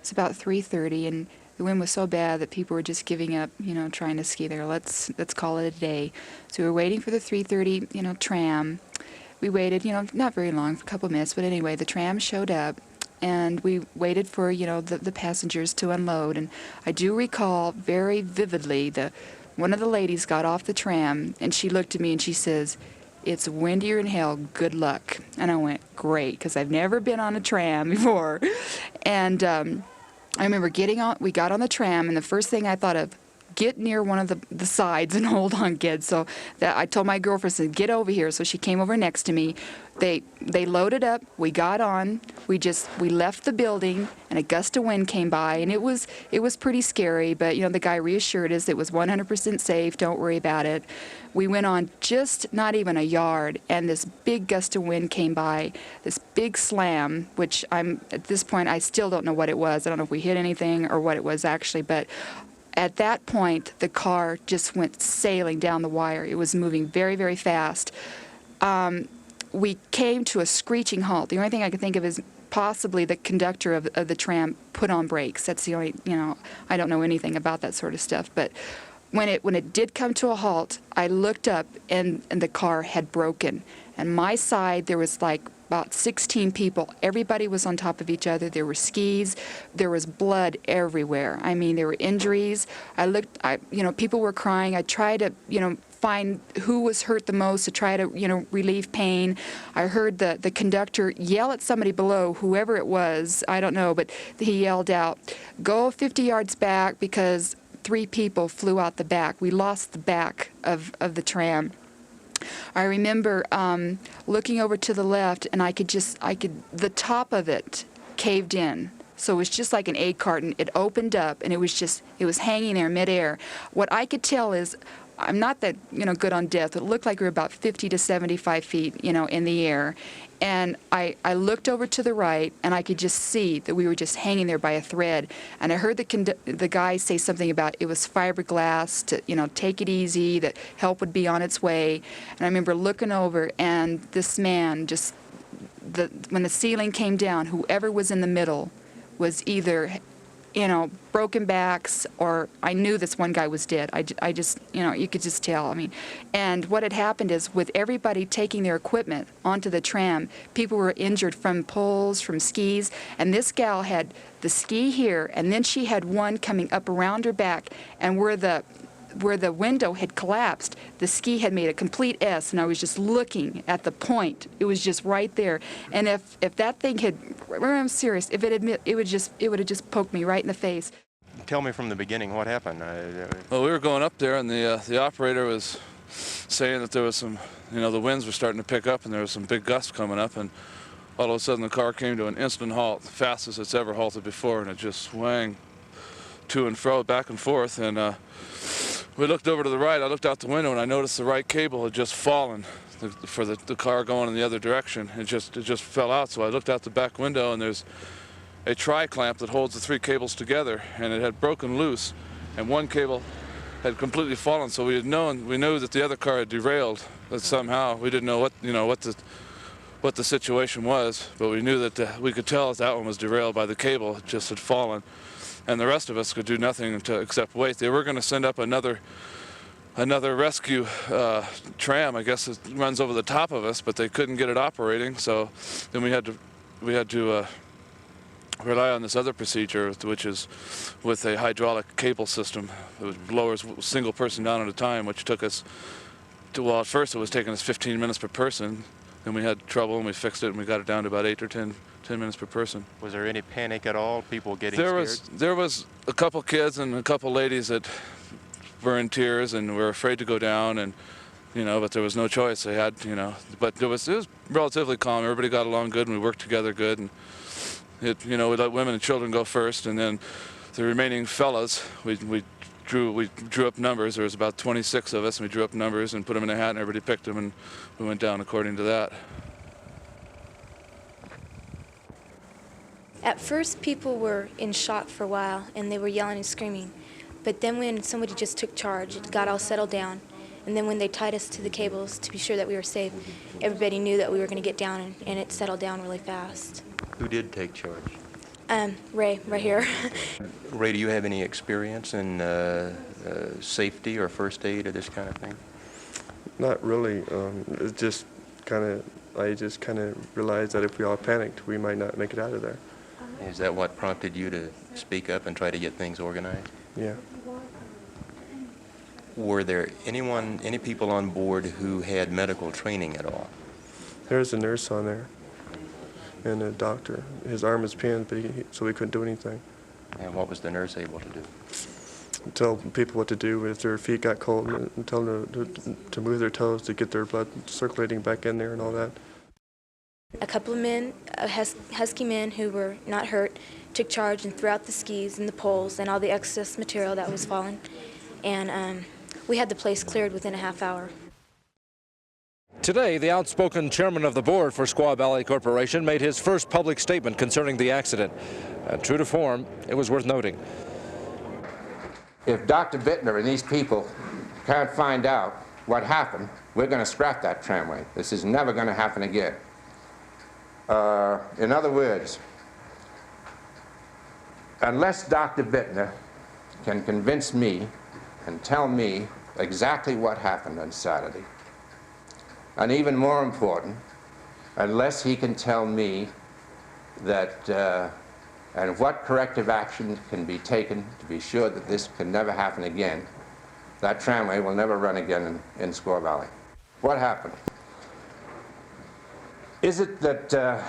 It's about 3:30, and the wind was so bad that people were just giving up, trying to ski there. Let's call it a day. So we were waiting for the 3:30, tram. We waited, not very long, for a couple of minutes, but anyway, the tram showed up, and we waited for, the passengers to unload. And I do recall very vividly that one of the ladies got off the tram, and she looked at me and she says, "It's windier than hell, good luck." And I went, great, because I've never been on a tram before. And I remember we got on the tram, and the first thing I thought of, get near one of the sides and hold on, kid. So that I told my girlfriend, said, get over here. So she came over next to me. They loaded up. We got on. We left the building, and a gust of wind came by, and it was pretty scary. But the guy reassured us it was 100% safe. Don't worry about it. We went on just not even a yard, and this big gust of wind came by. This big slam, which at this point I still don't know what it was. I don't know if we hit anything or what it was actually, but at that point, the car just went sailing down the wire. It was moving very, very fast. We came to a screeching halt. The only thing I could think of is possibly the conductor of the tram put on brakes. That's the only, I don't know anything about that sort of stuff. But when it did come to a halt, I looked up, and the car had broken. And my side, there was like about 16 people. Everybody was on top of each other. There were skis. There was blood everywhere. I mean, there were injuries. People were crying. I tried to, find who was hurt the most to try to, relieve pain. I heard the conductor yell at somebody below, whoever it was, I don't know, but he yelled out, "Go 50 yards back," because 3 people flew out the back. We lost the back of the tram. I remember looking over to the left, and the top of it caved in. So it was just like an egg carton. It opened up, and it was hanging there midair. What I could tell is, I'm not that, good on depth. It looked like we were about 50 to 75 feet, in the air. And I looked over to the right, and I could just see that we were just hanging there by a thread. And I heard the guy say something about it was fiberglass, to, take it easy, that help would be on its way. And I remember looking over, and this man when the ceiling came down, whoever was in the middle was either, broken backs, or I knew this one guy was dead. I just, you could just tell. I mean, and what had happened is, with everybody taking their equipment onto the tram, people were injured from poles, from skis, and this gal had the ski here, and then she had one coming up around her back, and where the window had collapsed, the ski had made a complete S, and I was just looking at the point. It was just right there. And if that thing had, I'm serious, if it would have just poked me right in the face. Tell me from the beginning what happened. Well, we were going up there, and the operator was saying that there was some, the winds were starting to pick up, and there was some big gusts coming up, and all of a sudden the car came to an instant halt, the fastest it's ever halted before, and it just swang to and fro, back and forth, and we looked over to the right. I looked out the window, and I noticed the right cable had just fallen for the car going in the other direction. It just fell out. So I looked out the back window, and there's a tri-clamp that holds the 3 cables together, and it had broken loose, and one cable had completely fallen. So we knew that the other car had derailed, but somehow we didn't know what the situation was, but we knew that we could tell that one was derailed by the cable. It just had fallen. And the rest of us could do nothing except wait. They were going to send up another rescue tram, I guess, it runs over the top of us, but they couldn't get it operating. So then we had to rely on this other procedure, which is with a hydraulic cable system. It lowers a single person down at a time, which took us to, well, at first it was taking us 15 minutes per person. Then we had trouble, and we fixed it, and we got it down to about 8 or 10 minutes per person. Was there any panic at all? People getting scared? There was a couple kids and a couple ladies that were in tears and were afraid to go down, and but there was no choice. They had, but it was relatively calm. Everybody got along good, and we worked together good, and we let women and children go first, and then the remaining fellas, we drew up numbers. There was about 26 of us, and we drew up numbers and put them in a hat, and everybody picked them, and we went down according to that. At first, people were in shock for a while, and they were yelling and screaming. But then when somebody just took charge, it got all settled down. And then when they tied us to the cables to be sure that we were safe, everybody knew that we were going to get down, and it settled down really fast. Who did take charge? Ray, right here. Ray, do you have any experience in safety or first aid or this kind of thing? Not really. It's just I just kind of realized that if we all panicked, we might not make it out of there. Is that what prompted you to speak up and try to get things organized? Yeah. Were there any people on board who had medical training at all? There's a nurse on there and a doctor. His arm is pinned, but so he couldn't do anything. And what was the nurse able to do? Tell people what to do if their feet got cold, and tell them to move their toes to get their blood circulating back in there and all that. A couple of men, husky men who were not hurt, took charge and threw out the skis and the poles and all the excess material that was falling. And we had the place cleared within a half hour. Today, the outspoken chairman of the board for Squaw Valley Corporation made his first public statement concerning the accident. And true to form, it was worth noting. If Dr. Bittner and these people can't find out what happened, we're going to scrap that tramway. This is never going to happen again. In other words, unless Dr. Bittner can convince me and tell me exactly what happened on Saturday, and even more important, unless he can tell me that and what corrective action can be taken to be sure that this can never happen again, that tramway will never run again in Squaw Valley. What happened? Is it that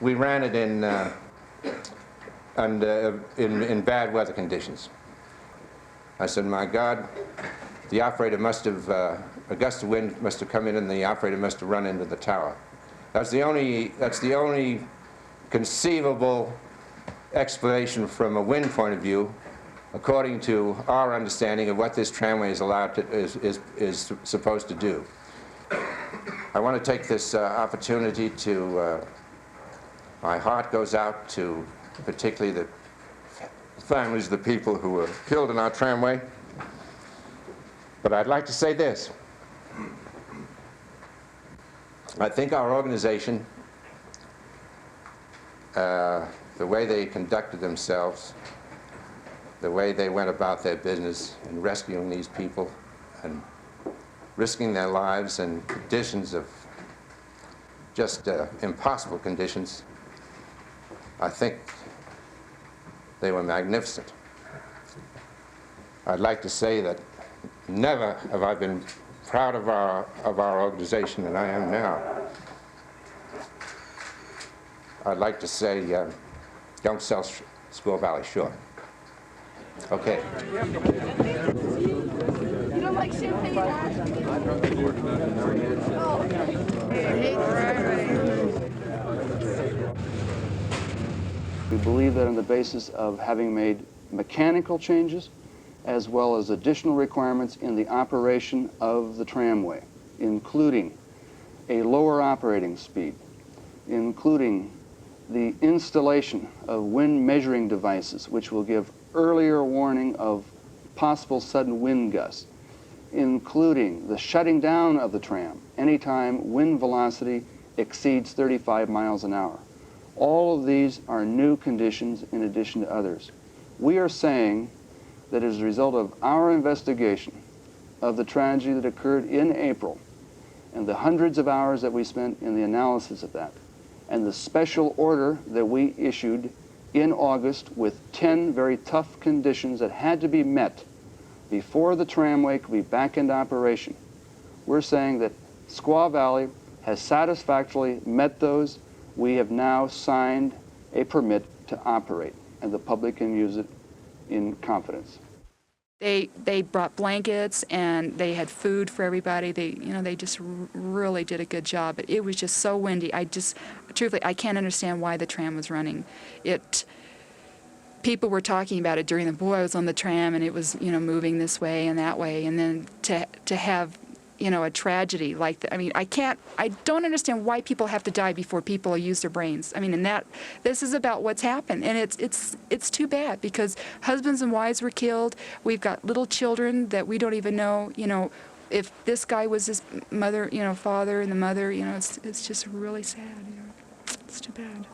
we ran it in bad weather conditions? I said, my God, the operator must have, a gust of wind must have come in and the operator must have run into the tower. That's the only conceivable explanation from a wind point of view, according to our understanding of what this tramway is allowed to, is supposed to do. I want to take this opportunity to, my heart goes out to particularly the families of the people who were killed in our tramway. But I'd like to say this. I think our organization, the way they conducted themselves, the way they went about their business in rescuing these people and risking their lives in conditions of just impossible conditions, I think they were magnificent. I'd like to say that never have I been proud of our organization than I am now. I'd like to say, don't sell Squaw Valley short. Okay. You don't like champagne? We believe that on the basis of having made mechanical changes as well as additional requirements in the operation of the tramway, including a lower operating speed, including the installation of wind measuring devices which will give earlier warning of possible sudden wind gusts, including the shutting down of the tram anytime wind velocity exceeds 35 miles an hour. All of these are new conditions in addition to others. We are saying that as a result of our investigation of the tragedy that occurred in April and the hundreds of hours that we spent in the analysis of that and the special order that we issued in August with 10 very tough conditions that had to be met before the tramway could be back into operation, we're saying that Squaw Valley has satisfactorily met those. We have now signed a permit to operate, and the public can use it in confidence. They brought blankets and they had food for everybody. They just really did a good job. But it was just so windy. Truthfully, I can't understand why the tram was running. People were talking about it during I was on the tram and it was, moving this way and that way. And then to have, a tragedy like that. I mean, I don't understand why people have to die before people use their brains. I mean, this is about what's happened. And it's too bad because husbands and wives were killed. We've got little children that we don't even know, if this guy was his mother, father and the mother, it's just really sad, It's too bad.